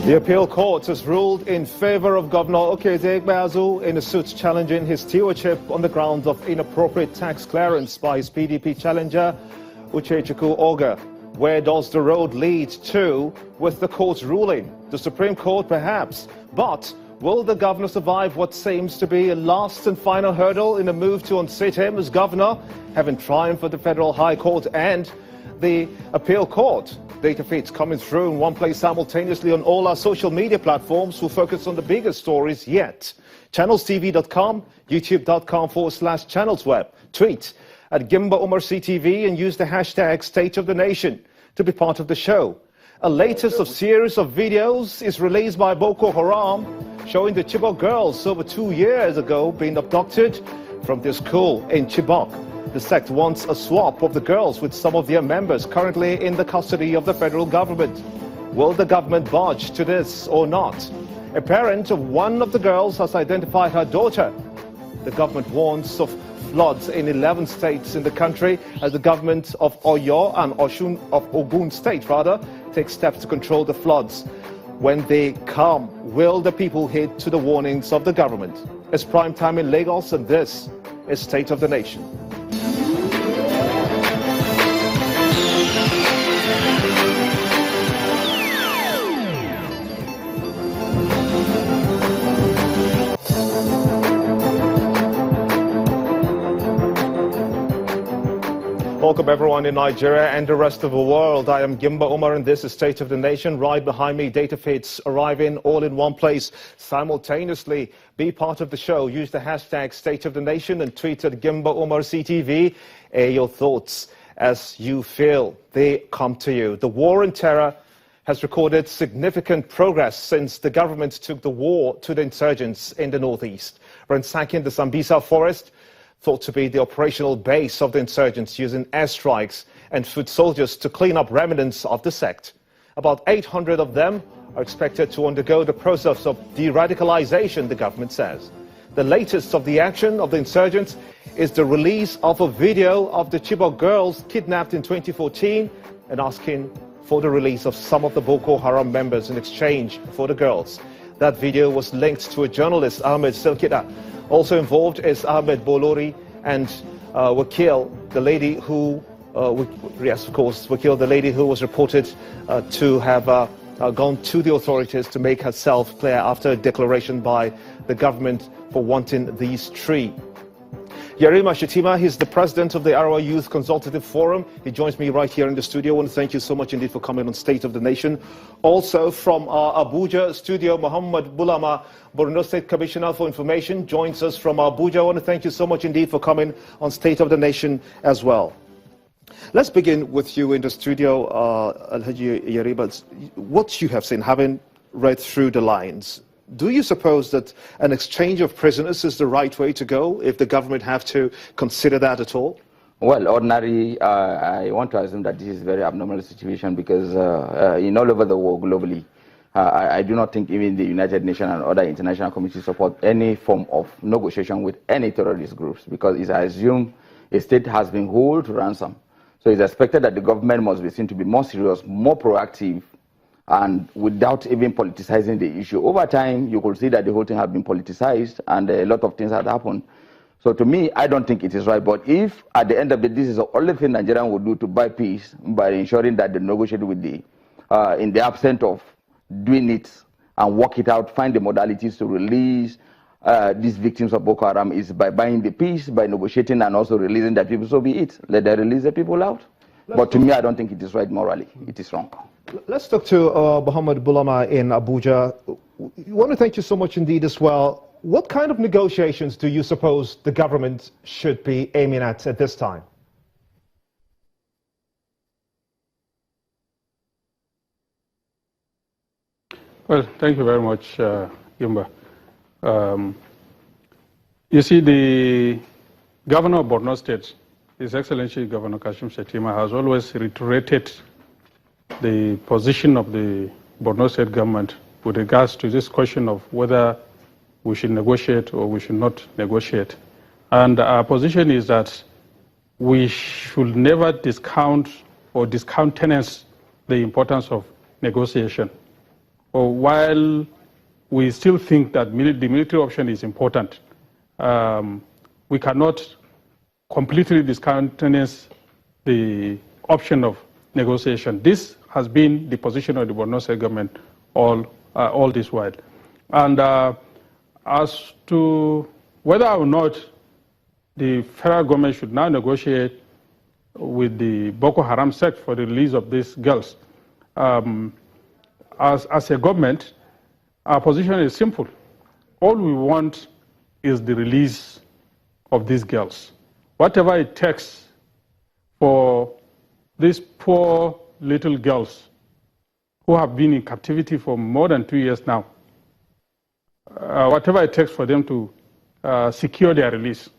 The appeal court has ruled in favor of Governor Okezie-Ikpeazu in a suit challenging his stewardship on the grounds of inappropriate tax clearance by his PDP challenger, Uchechukwu Oga. Where does the road lead to with the court's ruling? The Supreme Court, perhaps. But will the governor survive what seems to be a last and final hurdle in a move to unseat him as governor, having triumphed at the Federal High Court and the appeal court? Data feeds coming through in one place simultaneously on all our social media platforms will focus on the biggest stories yet. Channelstv.com, youtube.com/channelsweb. Tweet at Gimba Umar CTV and use the hashtag State of the Nation to be part of the show. A latest of series of videos is released by Boko Haram showing the Chibok girls over 2 years ago being abducted from their school in Chibok. The sect wants a swap of the girls with some of their members currently in the custody of the federal government. Will the government budge to this or not? A parent of one of the girls has identified her daughter. The government warns of floods in 11 states in the country as the government of Oyo and Ogun State take steps to control the floods. When they come, will the people heed to the warnings of the government? It's prime time in Lagos, and this is State of the Nation. Welcome everyone in Nigeria and the rest of the world. I am Gimba Umar and this is State of the Nation. Right behind me, data feeds arriving all in one place simultaneously. Be part of the show. Use the hashtag State of the Nation and tweet at Gimba Umar CTV. Air your thoughts as you feel they come to you. The war on terror has recorded significant progress since the government took the war to the insurgents in the northeast, ransacking the Sambisa forest, thought to be the operational base of the insurgents, using airstrikes and foot soldiers to clean up remnants of the sect. About 800 of them are expected to undergo the process of de-radicalization, the government says. The latest of the action of the insurgents is the release of a video of the Chibok girls kidnapped in 2014 and asking for the release of some of the Boko Haram members in exchange for the girls. That video was linked to a journalist, Ahmed Selkida. Also involved is Ahmed Bolori and Wakil, the lady who, yes, of course, Wakil, the lady who was reported to have gone to the authorities to make herself clear after a declaration by the government for wanting these three. Yarima Shetima, he's the president of the Arawa Youth Consultative Forum. He joins me right here in the studio. I want to thank you so much indeed for coming on State of the Nation. Also from our Abuja studio, Muhammad Bulama, Borno State Commissioner for Information, joins us from Abuja. I want to thank you so much indeed for coming on State of the Nation as well. Let's begin with you in the studio, Alhaji Yarima. What you have seen, having read through the lines, do you suppose that an exchange of prisoners is the right way to go, if the government have to consider that at all? Well, ordinarily, I want to assume that this is a very abnormal situation because in all over the world globally, I do not think even the United Nations and other international communities support any form of negotiation with any terrorist groups because it's assumed a state has been held to ransom. So it's expected that the government must be seen to be more serious, more proactive, and without even politicizing the issue. Over time, you could see that the whole thing has been politicized and a lot of things had happened. So to me, I don't think it is right. But if at the end of the day, this is the only thing Nigerians would do to buy peace by ensuring that they negotiate with the, in the absence of doing it and work it out, find the modalities to release these victims of Boko Haram is by buying the peace, by negotiating and also releasing the people, so be it. Let them release the people out. But to me, I don't think it is right morally. It is wrong. Let's talk to Muhammad Bulama in Abuja. We want to thank you so much indeed as well. What kind of negotiations do you suppose the government should be aiming at this time? Well, thank you very much, Gimba. You see, the governor of Borno State, His Excellency Governor Kashim Shettima, has always reiterated the position of the Borno State government with regards to this question of whether we should negotiate or we should not negotiate. And our position is that we should never discount or discountenance the importance of negotiation. while we still think that the military option is important, we cannot completely discountenance the option of negotiation. This has been the position of the Borno State government all this while. And as to whether or not the federal government should now negotiate with the Boko Haram sect for the release of these girls, as a government, our position is simple. All we want is the release of these girls. Whatever it takes for these poor little girls who have been in captivity for more than 2 years now, whatever it takes for them to secure their release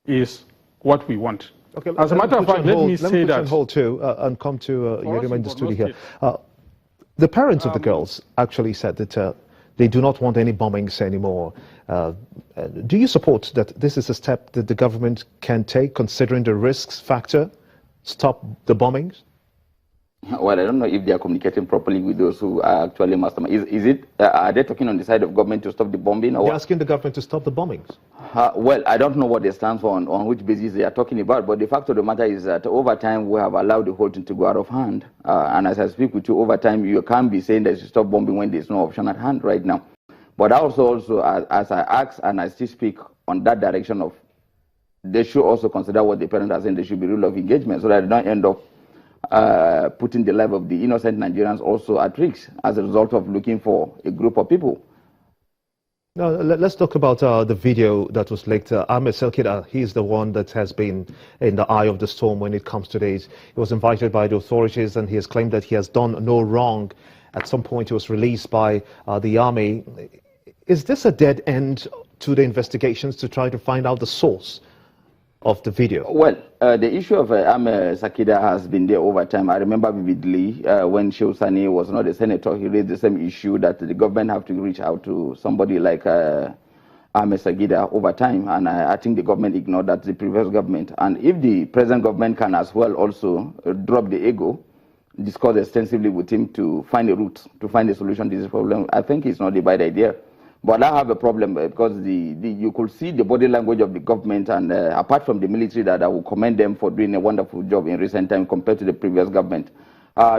is what we want. Okay, as a matter of fact, let me say that. On hold too, and come to Yerima in the studio here. The parents of the girls actually said that they do not want any bombings anymore. Do you support that this is a step that the government can take, considering the risks factor, stop the bombings? Well, I don't know if they are communicating properly with those who are actually mastermind. Are they talking on the side of government to stop the bombing? Or they're asking the government to stop the bombings. Well, I don't know what they stand for, on which basis they are talking about, but the fact of the matter is that over time we have allowed the whole thing to go out of hand. And as I speak with you, over time you can't be saying that you stop bombing when there's no option at hand right now. But also as I ask and I still speak on that direction of, they should also consider what the parents are saying. There should be rule of engagement so that they don't end up putting the life of the innocent Nigerians also at risk as a result of looking for a group of people. Now, let's talk about the video that was leaked. Ahmed Selkida, he's the one that has been in the eye of the storm when it comes to this. He was invited by the authorities and he has claimed that he has done no wrong. At some point, he was released by the army. Is this a dead end to the investigations to try to find out the source of the video? Well, the issue of Ahmed Sakida has been there over time. I remember vividly when Shehu Sani was not a senator, he raised the same issue that the government have to reach out to somebody like Ahmed Sakida over time, and I think the government ignored that, the previous government. And if the present government can as well also drop the ego, discuss extensively with him to find a route, to find a solution to this problem, I think it's not a bad idea. But I have a problem because you could see the body language of the government, and apart from the military that I will commend them for doing a wonderful job in recent time compared to the previous government,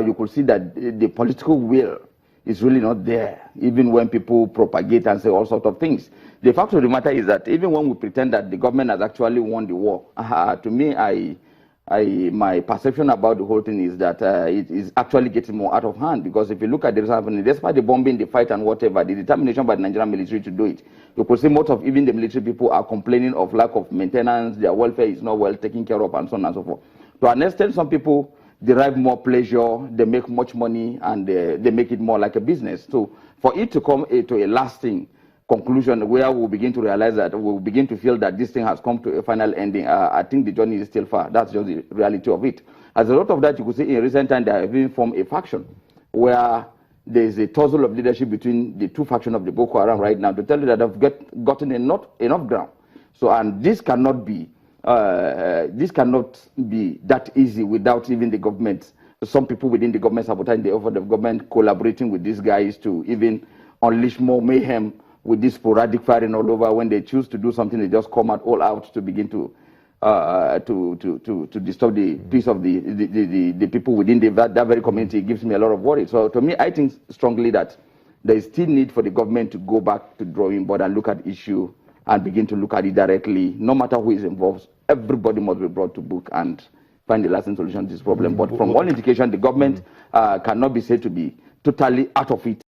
you could see that the political will is really not there, even when people propagate and say all sorts of things. The fact of the matter is that even when we pretend that the government has actually won the war, to me, my perception about the whole thing is that it is actually getting more out of hand, because if you look at this happening, despite the bombing, the fight and whatever, the determination by the Nigerian military to do it, you could see most of even the military people are complaining of lack of maintenance, their welfare is not well taken care of, and so on and so forth. To an extent, some people derive more pleasure, they make much money, and they make it more like a business. So for it to come to a lasting conclusion where we'll begin to realize that, we'll begin to feel that this thing has come to a final ending, I think the journey is still far. That's just the reality of it. As a result of that, you could see in recent time they have even formed a faction where there is a tussle of leadership between the two factions of the Boko Haram right now, to tell you that they've gotten enough ground. So, and this cannot be that easy without even the government. Some people within the government sabotaging the effort of government, collaborating with these guys to even unleash more mayhem with this sporadic firing all over. When they choose to do something, they just come out all out to begin to disturb the peace of the people within that very community. It gives me a lot of worry. So to me, I think strongly that there is still need for the government to go back to drawing board and look at issue and begin to look at it directly. No matter who is involved, everybody must be brought to book and find a lasting solution to this problem. But from all indication, the government cannot be said to be totally out of it.